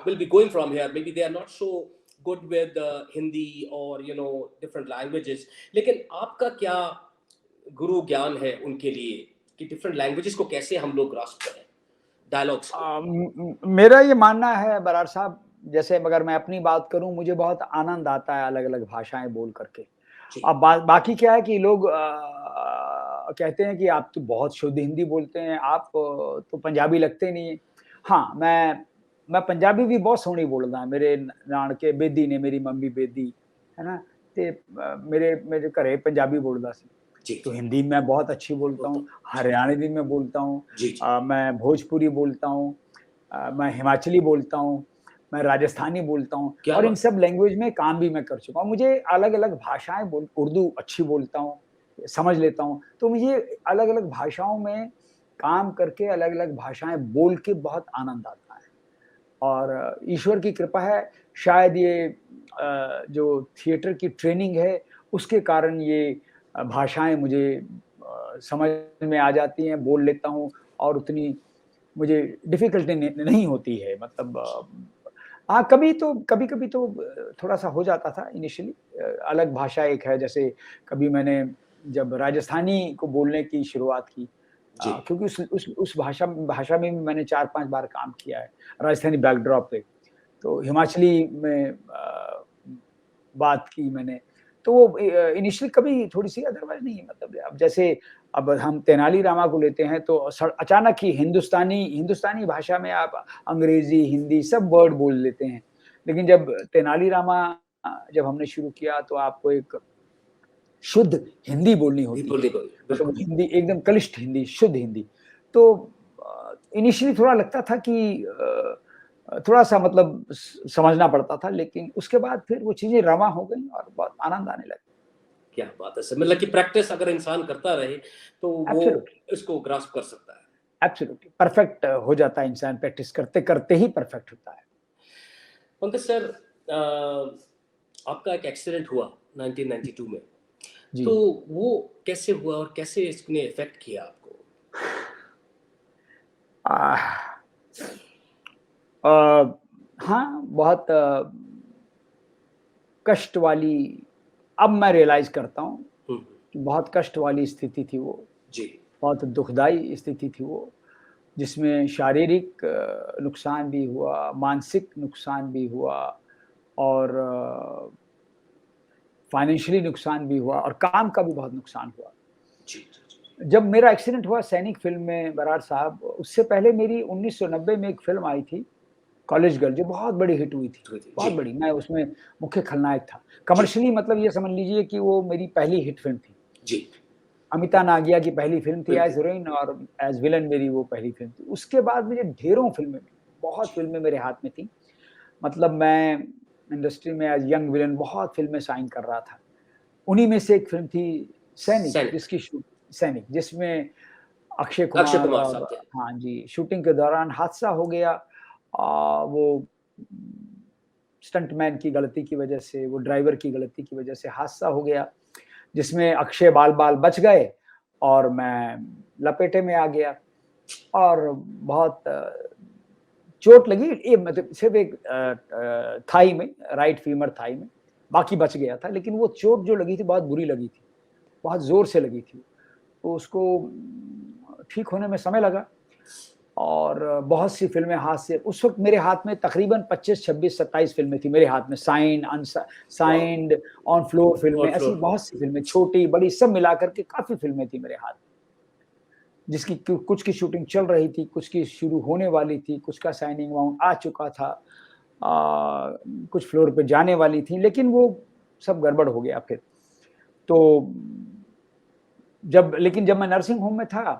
will be going from here, maybe they are not so good with Hindi और डिफरेंट लैंग्वेजेस, लेकिन आपका क्या गुरु ज्ञान है उनके लिए कि डिफरेंट लैंग्वेजेस को कैसे हम लोग ग्रास्प करें, डायलॉग्स को। मेरा ये मानना है बराड़ साहब, जैसे अगर मैं अपनी बात करूं, मुझे बहुत आनंद आता है अलग अलग भाषाएं बोल करके। जी अब बाकी क्या है कि लोग कहते हैं कि आप तो बहुत शुद्ध हिंदी बोलते हैं, आप तो पंजाबी लगते नहीं है। हाँ, मैं पंजाबी भी बहुत सोहनी बोलदा, मेरे नानके बेदी ने, मेरी मम्मी बेदी है ना, ते मेरे मेरे घरे पंजाबी बोलदा सी। जी तो जी हिंदी मैं बहुत अच्छी बोलता बोलता हूँ, हूँ। जी हरियाणवी मैं बोलता हूँ, जी जी मैं भोजपुरी बोलता हूँ, मैं हिमाचली बोलता हूँ, मैं राजस्थानी बोलता हूँ, क्या और इन बात सब लैंग्वेज में काम भी मैं कर चुका हूँ। मुझे अलग-अलग भाषाएँ उर्दू अच्छी बोलता हूँ, समझ लेता हूँ। तो मुझे अलग-अलग भाषाओं में काम करके, अलग-अलग भाषाएँ बोल के बहुत आनंद आता है। और ईश्वर की कृपा है, शायद ये जो थिएटर की ट्रेनिंग है, उसके कारण ये भाषाएँ मुझे समझ में आ जाती हैं, बोल लेता हूँ, और उतनी मुझे डिफ़िकल्टी नहीं होती है। मतलब हाँ, कभी-कभी तो थोड़ा-सा हो जाता था इनिशियली। अलग भाषा एक है, जैसे कभी मैंने जब राजस्थानी को बोलने की शुरुआत की, जी क्योंकि उस भाषा भाषा में भी मैंने 4-5 बार काम किया है, राजस्थानी बैकड्रॉप पे। तो हिमाचली में बात की मैंने, तो वो इनिशियली कभी थोड़ी-सी अदरवाइज़ नहीं, मतलब अब जैसे अब हम तेनालीरामा को लेते हैं, तो अचानक ही हिंदुस्तानी भाषा में आप अंग्रेज़ी, हिंदी सब वर्ड बोल लेते हैं। लेकिन जब तेनालीरामा जब हमने शुरू किया, तो आपको एक शुद्ध हिंदी बोलनी होती बिल्कुल है। बिल्कुल मतलब बिल्कुल। हिंदी एकदम कलिष्ठ हिंदी, शुद्ध हिंदी। तो इनिशियली थोड़ा लगता था कि थोड़ा सा मतलब समझना पड़ता था, लेकिन उसके बाद फिर वो चीजें रवा हो गई और बहुत आनंद आने लगा। क्या बात है सर, मतलब कि प्रैक्टिस अगर इंसान करता रहे तो वो एब्सोल्युटली, इसको ग्रास्प कर सकता है। एब्सोल्युटली परफेक्ट हो जाता है इंसान, प्रैक्टिस करते करते ही परफेक्ट होता है। पंकज सर, आपका एक एक्सीडेंट हुआ 1992 में, जी। तो वो कैसे हुआ और कैसे इसने इफेक्ट किया आपको? आह, अ, हाँ, बहुत कष्ट वाली, अब मैं रियलाइज करता हूँ हम्म, कि बहुत कष्ट वाली स्थिति थी वो, जी बहुत दुखदाई स्थिति थी वो, जिसमें शारीरिक नुकसान भी हुआ, मानसिक नुकसान भी हुआ और फाइनेंशियली नुकसान भी हुआ और काम का भी बहुत नुकसान हुआ। जी जी जी जब मेरा एक्सीडेंट हुआ सैनिक फ़िल्म में बराड़ साहब, उससे पहले मेरी 1990 में एक फ़िल्म आई थी, कॉलेज गर्ल, जो बहुत बड़ी हिट हुई थी, जी बहुत बड़ी। मैं उसमें मुख्य खलनायक था। जी कमर्शियली मतलब ये समझ लीजिए कि वो मेरी पहली हिट फ़िल्म थी। जी अमिता नागिया की पहली फ़िल्म थी बिल्कुल एज़ हीरोइन और एज़ विलेन मेरी वो पहली फ़िल्म थी। उसके बाद मुझे ढेरों फ़िल्में मिली, बहुत जी फ़िल्में मेरे हाथ में थी। मतलब मैं इंडस्ट्री में एज़ यंग विलेन बहुत फ़िल्में साइन कर रहा था। उन्हीं में से एक फ़िल्म थी सैनिक, सैनिक सैनिक, जिसमें अक्षय अक्षय कुमार कुमार साहब थे। हाँ जी, शूटिंग के दौरान हादसा हो गया। वो स्टंटमैन की गलती की वजह से, वो ड्राइवर की गलती की वजह से हादसा हो गया, जिसमें अक्षय बाल-बाल बच गए और मैं लपेटे में आ गया और बहुत चोट लगी, ये मतलब सिर्फ़ एक थाई में, राइट फीमर थाई में, बाकी बच गया था, लेकिन वो चोट जो लगी थी बहुत बुरी लगी थी, बहुत ज़ोर से लगी थी। तो उसको ठीक होने में समय लगा और बहुत सी फ़िल्में हाथ से, उस वक़्त मेरे हाथ में तकरीबन 25, 26, 27 फ़िल्में थी मेरे हाथ में, वाह, साइन्ड, ऑन फ्लोर फ़िल्में, और ऐसी फ्लोर बहुत सी फ़िल्में, छोटी-बड़ी सब मिलाकर के काफ़ी फ़िल्में थी मेरे हाथ में, जिसकी कुछ की शूटिंग चल रही थी, कुछ की शुरू होने वाली थी, कुछ का साइनिंग अमाउंट आ चुका था। कुछ फ्लोर पे जाने वाली थी, लेकिन वो सब गड़बड़ हो गया फिर। तो लेकिन जब मैं नर्सिंग होम में था,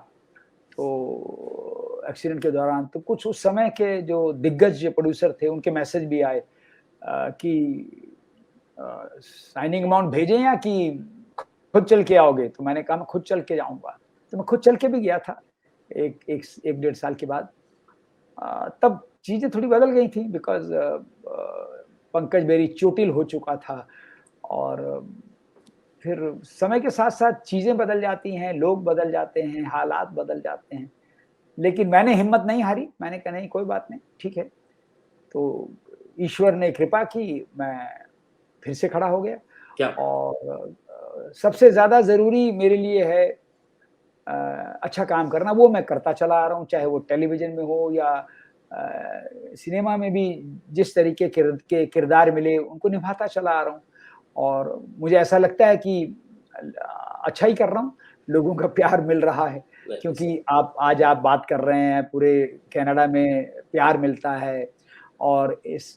तो एक्सीडेंट के दौरान तो कुछ उस समय के जो दिग्गज प्रोड्यूसर थे, उनके मैसेज भी आए कि साइनिंग अमाउंट भेजें या कि खुद चल के आओगे? तो मैंने कहा मैं खुद चल के जाऊँगा। तो मैं खुद चल के भी गया था, 1 डेढ़ साल के बाद। तब चीज़ें थोड़ी बदल गई थी बिकॉज़ पंकज बेरी चोटिल हो चुका था और फिर समय के साथ-साथ चीज़ें बदल जाती हैं, लोग बदल जाते हैं, हालात बदल जाते हैं। लेकिन मैंने हिम्मत नहीं हारी, मैंने कहा नहीं कोई बात नहीं, ठीक है। तो ईश्वर ने कृपा की, मैं फिर से खड़ा हो गया क्या और सबसे ज़्यादा ज़रूरी मेरे लिए है अ, अच्छा काम करना, वो मैं करता चला आ रहा हूँ, चाहे वो टेलीविज़न में हो या सिनेमा में भी जिस तरीके के किरदार मिले, उनको निभाता चला आ रहा हूँ और मुझे ऐसा लगता है कि अच्छा ही कर रहा हूँ, लोगों का प्यार मिल रहा है, नहीं सर, क्योंकि आप बात कर रहे हैं, पूरे कनाडा में प्यार मिलता है और इस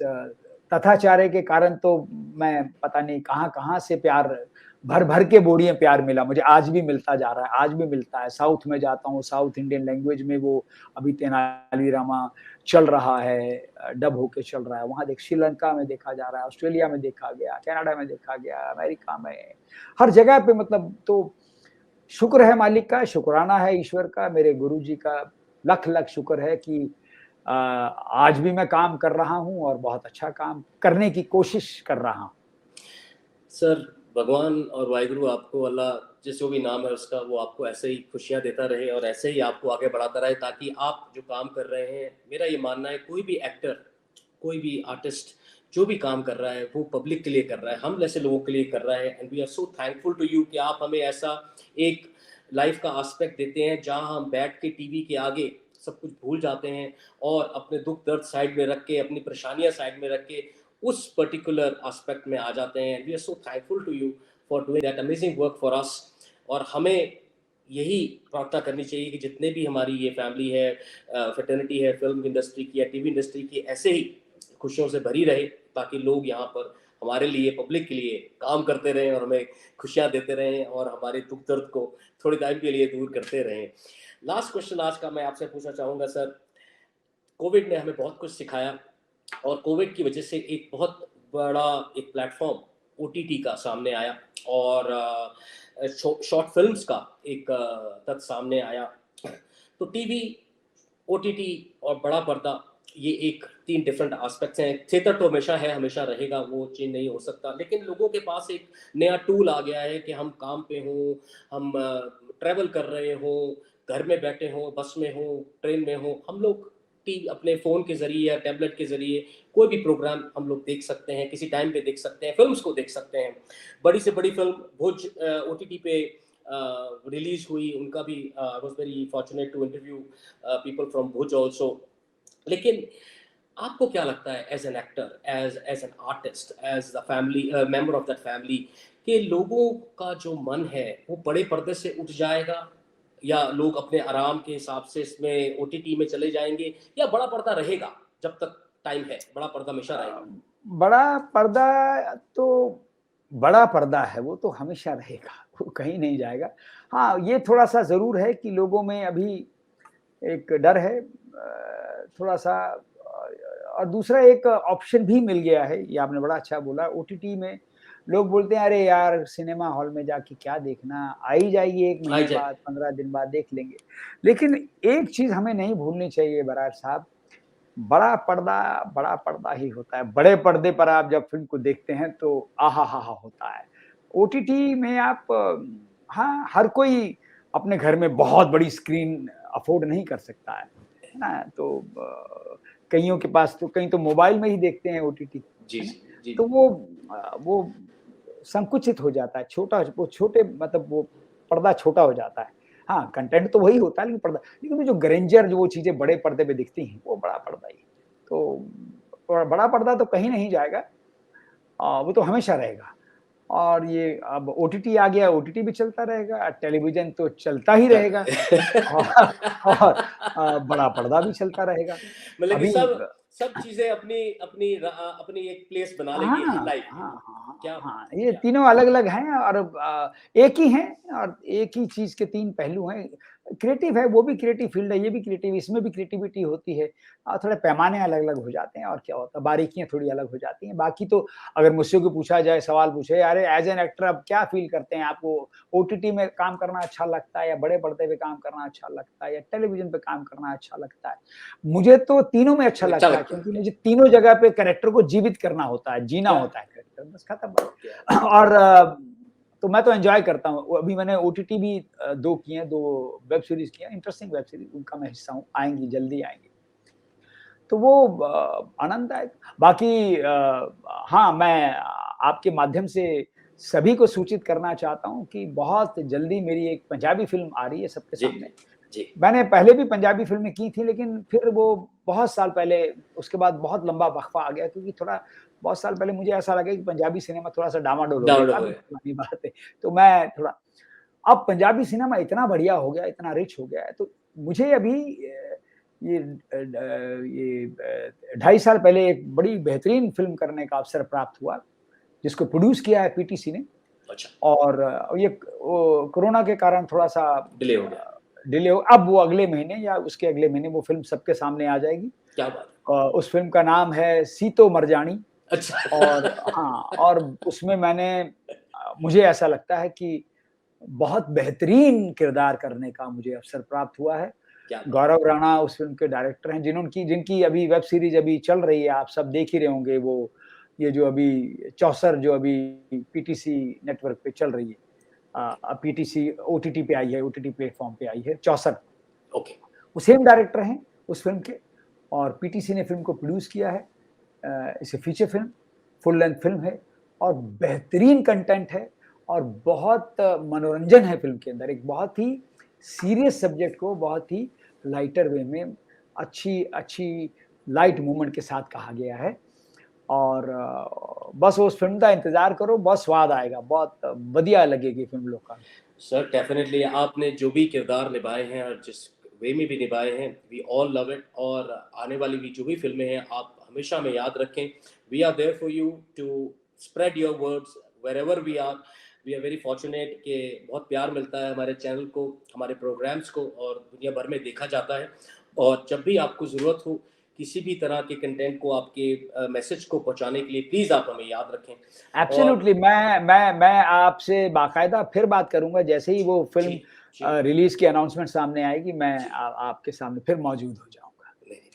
तथाचार्य के कारण तो मैं पता नहीं कहाँ-कहाँ से प्यार भर-भर के बोरियाँ प्यार मिला मुझे, आज भी मिलता जा रहा है, आज भी मिलता है। साउथ में जाता हूँ, साउथ इंडियन लैंग्वेज में वो अभी तेनाली रामा चल रहा है, डब होके चल रहा है। वहाँ श्रीलंका में देखा जा रहा है, ऑस्ट्रेलिया में देखा गया, कनाडा में देखा गया, अमेरिका में, हर जगह पे मतलब तो शुक्र है मालिक का, शुकराना है ईश्वर का, मेरे गुरुजी का लख-लख शुक्र है कि आज भी मैं काम कर रहा हूँ और बहुत अच्छा काम करने की कोशिश कर रहा हूँ। सर भगवान और वाहिगुरु आपको, अल्लाह जिस जो भी नाम है उसका, वो आपको ऐसे ही खुशियाँ देता रहे और ऐसे ही आपको आगे बढ़ाता रहे, ताकि आप जो काम कर रहे हैं, मेरा ये मानना है कोई भी एक्टर, कोई भी आर्टिस्ट जो भी काम कर रहा है वो पब्लिक के लिए कर रहा है, हम जैसे लोगों के लिए कर रहा है। And we are so thankful to you कि आप हमें ऐसा एक लाइफ का एस्पेक्ट देते हैं जहां हम बैठ के टीवी के आगे सब कुछ भूल जाते हैं और अपने दुख दर्द साइड में रख के, अपनी परेशानियां साइड में रख के उस पर्टिकुलर एस्पेक्ट में आ जाते हैं। We are so thankful to you for doing that amazing work for us. और हमें यही प्रार्थना करनी चाहिए कि जितने भी हमारी ये फैमिली है, फैटर्निटी है फिल्म इंडस्ट्री की या टीवी इंडस्ट्री की, ऐसे ही खुशियों से भरी रहे, ताकि लोग यहाँ पर हमारे लिए, पब्लिक के लिए काम करते रहें और हमें खुशियाँ देते रहें और हमारे दुख दर्द को थोड़ी टाइम के लिए दूर करते रहें। लास्ट क्वेश्चन आज का मैं आपसे पूछना चाहूँगा सर, कोविड ने हमें बहुत कुछ सिखाया, और कोविड की वजह से एक बहुत बड़ा एक प्लेटफॉर्म ओटीटी का सामने आया, और शॉर्ट फिल्म्स का एक तत्व सामने आया। तो टीवी, ओटीटी और बड़ा पर्दा, ये एक तीन डिफरेंट एस्पेक्ट्स हैं। थिएटर तो हमेशा है, हमेशा रहेगा, वो चेंज नहीं हो सकता, लेकिन लोगों के पास एक नया टूल आ गया है कि हम काम पे हों, हम ट्रैवल कर रहे हों, घर में बैठे हों, बस में हों, ट्रेन में हों, हम लोग टीवी अपने फ़ोन के ज़रिए या टैबलेट के ज़रिए कोई भी प्रोग्राम हम लोग देख सकते हैं, किसी टाइम पे देख सकते हैं, फ़िल्म्स को देख सकते हैं। बड़ी से बड़ी फ़िल्म भुज ओटीटी पे रिलीज़ हुई, उनका भी I was very fortunate to interview people from Bhuj also. लेकिन आपको क्या लगता है as an actor, as as an artist, as the family member of that family, कि लोगों का जो मन है वो बड़े पर्दे से उठ जाएगा, या लोग अपने आराम के हिसाब से इसमें ओटीटी में चले जाएंगे, या बड़ा पर्दा रहेगा जब तक टाइम है, बड़ा पर्दा हमेशा रहेगा? बड़ा पर्दा तो बड़ा पर्दा है, वो तो हमेशा रहेगा, वो कहीं नहीं जाएगा। हाँ, ये थोड़ा-सा ज़रूर है कि लोगों में अभी एक डर है, थोड़ा-सा, और दूसरा एक ऑप्शन भी मिल गया है, ये आपने बड़ा अच्छा बोला, ओटीटी में लोग बोलते हैं, "अरे यार, सिनेमा हॉल में जाके क्या देखना, आ ही जाइए 1 आई महीने जाए। बाद, 15 दिन बाद देख लेंगे।" लेकिन एक चीज़ हमें नहीं भूलनी चाहिए बरार साहब, बड़ा पर्दा ही होता है। बड़े पर्दे पर आप जब फ़िल्म को देखते हैं तो आहाहा होता है। ओटीटी में आप हाँ, हर कोई अपने घर में बहुत बड़ी स्क्रीन अफ़ोर्ड नहीं कर सकता है ना? तो कइयों के पास तो कई तो मोबाइल में ही देखते हैं ओटीटी, जी है ना? जी जी तो जी। वो संकुचित हो जाता है, छोटा वो छोटे मतलब वो पर्दा छोटा हो जाता है। हाँ, कंटेंट तो वही होता है लेकिन पर्दा, लेकिन वो जो ग्रैंडर जो वो चीज़ें बड़े पर्दे पे दिखती हैं, वो बड़ा पर्दा ही है। तो बड़ा पर्दा तो कहीं नहीं जाएगा, वो तो हमेशा रहेगा। और ये अब ओटीटी आ गया, ओटीटी भी चलता रहेगा, टेलीविज़न तो चलता ही रहेगा, और और बड़ा पर्दा भी चलता रहेगा। मतलब कि अभी सब चीजें अपनी अपनी अपनी एक प्लेस बना हाँ, लेगी हाँ, लाइफ में। हाँ, हाँ, क्या हाँ, बात है, ये क्या! तीनों अलग-अलग हैं, और एक ही हैं, और एक ही चीज़ के 3 पहलू हैं। क्रिएटिव है, वो भी क्रिएटिव फ़ील्ड है, ये भी क्रिएटिव, इसमें भी क्रिएटिविटी होती है। थोड़े पैमाने अलग-अलग हो जाते हैं, और क्या होता है, बारीकियाँ थोड़ी अलग हो जाती हैं। बाकी तो अगर मुझसे कोई पूछा जाए, सवाल पूछे, "अरे! एज़ एन एक्टर आप क्या फ़ील करते हैं? आपको ओटीटी में काम करना अच्छा लगता है, या बड़े पर्दे पे काम करना अच्छा लगता है, या टेलीविज़न पे काम करना अच्छा लगता है?" मुझे तो तीनों में अच्छा अच्छा लगता है, लगता है, क्योंकि क्या! मुझे तीनों जगह पे कैरेक्टर को जीवित करना होता है, जीना क्या! होता है कैरेक्टर, बस खत्म बात। क्या! और तो मैं तो एन्जॉय करता हूँ। अभी मैंने ओटीटी भी 2 किए हैं, 2 वेब सीरीज़ की हैं, इंटरेस्टिंग वेब सीरीज़, उनका मैं हिस्सा हूँ, आएँगी, जल्दी आएँगी। तो वो आनंददायक। बाकी हाँ, मैं आपके माध्यम से सभी को सूचित करना चाहता हूँ कि बहुत जल्दी मेरी एक पंजाबी फ़िल्म आ रही है सबके जी सामने। जी। मैंने पहले भी पंजाबी फ़िल्में की थी, लेकिन फिर वो बहुत साल पहले, उसके बाद बहुत लंबा वक़्फ़ा आ गया, क्योंकि थोड़ा बहुत साल पहले मुझे ऐसा लगा कि पंजाबी सिनेमा थोड़ा-सा डामाडोल हो गया, डाउन हो काफ़ी गया। पुरानी बात है। तो मैं थोड़ा, अब पंजाबी सिनेमा इतना बढ़िया हो गया, इतना रिच हो गया है, तो मुझे अभी ये ये 2.5 साल पहले एक बड़ी बेहतरीन फ़िल्म करने का अवसर प्राप्त हुआ, जिसको प्रोड्यूस किया है पीटीसी ने। अच्छा। और ये वो कोरोना के कारण थोड़ा-सा डिले हो गया। डिले हो, अब वो अगले महीने या उसके अगले महीने वो फ़िल्म सबके सामने आ जाएगी। क्या बात उस फ़िल्म का नाम है सीतो मरजानी। है! अच्छा। और हाँ, और उसमें मैंने मुझे ऐसा लगता है कि बहुत बेहतरीन किरदार करने का मुझे अवसर प्राप्त हुआ है। क्या बात गौरव राणा उस फ़िल्म के डायरेक्टर हैं, जिनकी अभी वेब सीरीज़ अभी चल रही है, आप सब देख ही रहे होंगे, वो ये जो अभी चौसर जो अभी पीटीसी नेटवर्क पे चल रही है। पीटीसी ओटीटी पे आई है, ओटीटी प्लेटफ़ॉर्म पे आई है, चौसर। है! ओके। वो सेम डायरेक्टर हैं उस फ़िल्म के, और पीटीसी ने फ़िल्म को प्रोड्यूस किया है। It's a feature film, full length film है, और बेहतरीन कंटेंट है, और बहुत मनोरंजन है फ़िल्म के अंदर। एक बहुत ही सीरियस सब्जेक्ट को बहुत ही लाइटर वे में अच्छी अच्छी लाइट मूवमेंट के साथ कहा गया है। और बस उस फ़िल्म का इंतज़ार करो, बहुत स्वाद आएगा, बहुत बढ़िया लगेगी फ़िल्म लोगों को। सर डेफिनेटली आपने जो भी किरदार निभाए हैं और जिस वे में भी निभाए हैं, वी ऑल लव इट, और आने वाली भी जो भी फ़िल्में हैं आप हमेशा हमें याद रखें। We are there for you to spread your words wherever we are. We are very fortunate कि बहुत प्यार मिलता है हमारे चैनल को, हमारे प्रोग्राम्स को, और दुनिया भर में देखा जाता है। और जब भी आपको ज़रूरत हो किसी भी तरह के कंटेंट को, आपके मैसेज को पहुंचाने के लिए प्लीज आप हमें याद रखें। एब्सोल्युटली, मैं आपसे बाकायदा फिर बात करूंगा जैसे ही वो फिल्म जी, रिलीज की अनाउंसमेंट सामने आएगी, मैं जी। आपके सामने फिर मौजूद हो जाऊंगा।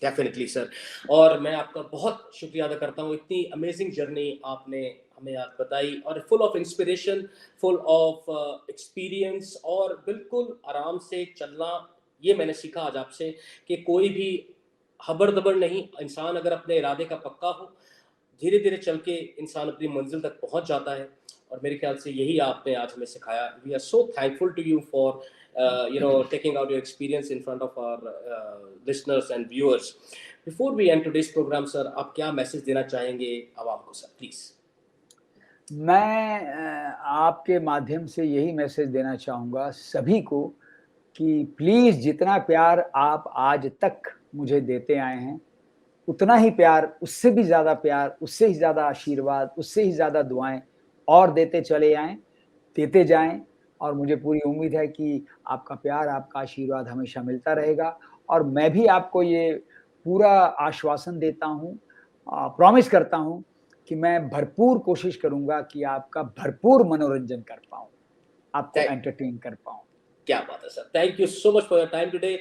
डेफिनेटली सर, और मैं आपका बहुत शुक्रिया अदा करता हूँ, इतनी अमेजिंग जर्नी आपने हमें आज बताई, और full of inspiration, full of experience, और बिल्कुल आराम से चलना। ये मैंने सीखा आज आपसे कि कोई भी हबर दबर नहीं, इंसान अगर अपने इरादे का पक्का हो, धीरे धीरे चल के इंसान अपनी मंजिल तक पहुंच जाता है। और मेरे ख्याल से यही आपने आज हमें सिखाया। We are so thankful to you for taking out your experience in front of our listeners and viewers. Before we end today's program, sir, आप क्या मैसेज देना चाहेंगे आवाम को सर, प्लीज? मैं आपके माध्यम से यही मैसेज देना चाहूँगा सभी को कि प्लीज़ जितना प्यार आप आज तक मुझे देते आए हैं, उतना ही प्यार, उससे भी ज़्यादा प्यार, उससे ही ज़्यादा आशीर्वाद, उससे ही ज़्यादा दुआएं और देते चले आएँ, देते जाएं। और मुझे पूरी उम्मीद है कि आपका प्यार, आपका आशीर्वाद हमेशा मिलता रहेगा। और मैं भी आपको ये पूरा आश्वासन देता हूँ, प्रॉमिस करता हूँ कि मैं भरपूर कोशिश करूँगा कि आपका भरपूर मनोरंजन कर पाऊँ, आपको एंटरटेन कर पाऊँ। क्या बात है sir, thank you so much for your time today.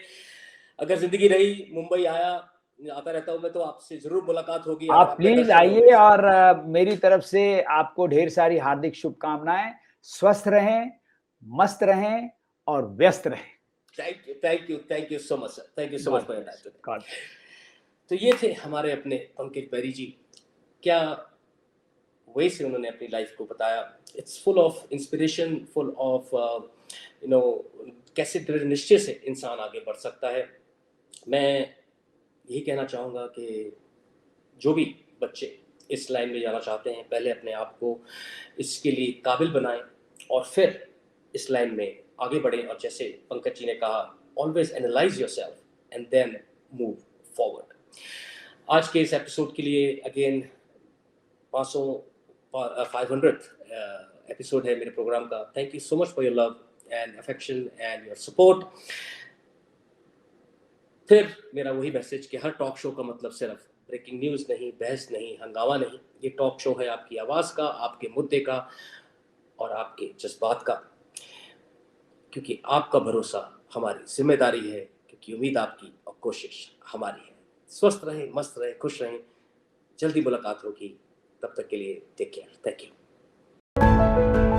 अगर जिंदगी रही, मुंबई आता रहता हूँ मैं, तो आपसे जरूर मुलाकात होगी। आप प्लीज आइए, और मेरी तरफ से आपको ढेर सारी हार्दिक शुभकामनाएं। स्वस्थ रहें, मस्त रहें और व्यस्त रहें। Thank you so much sir, thank you so much for your time today. तो ये थे हमारे अपने पंकज बैरी जी। क्या वे से उन्होंने अपनी लाइफ को बताया। It's full of inspiration, full of कैसे दृढ़ निश्चय से इंसान आगे बढ़ सकता है। मैं यही कहना चाहूँगा कि जो भी बच्चे इस लाइन में जाना चाहते हैं, पहले अपने आप को इसके लिए काबिल बनाएं, और फिर इस लाइन में आगे बढ़ें। और जैसे पंकज जी ने कहा, always analyse yourself and then move forward. आज के इस एपिसोड के लिए अगेन 500th एपिसोड है मेरे प्रोग्राम का। Thank you so much for your love and affection and your support. फिर मेरा वही मैसेज कि हर टॉक शो का मतलब सिर्फ ब्रेकिंग न्यूज़ नहीं, बहस नहीं, हंगामा नहीं। ये टॉक शो है आपकी आवाज़ का, आपके मुद्दे का और आपके जज्बात का, क्योंकि आपका भरोसा हमारी जिम्मेदारी है, क्योंकि उम्मीद आपकी और कोशिश हमारी है। स्वस्थ रहें, मस्त रहें, खुश रहें। जल्दी मुलाकात होगी, तब तक के लिए टेक केयर। Thank you.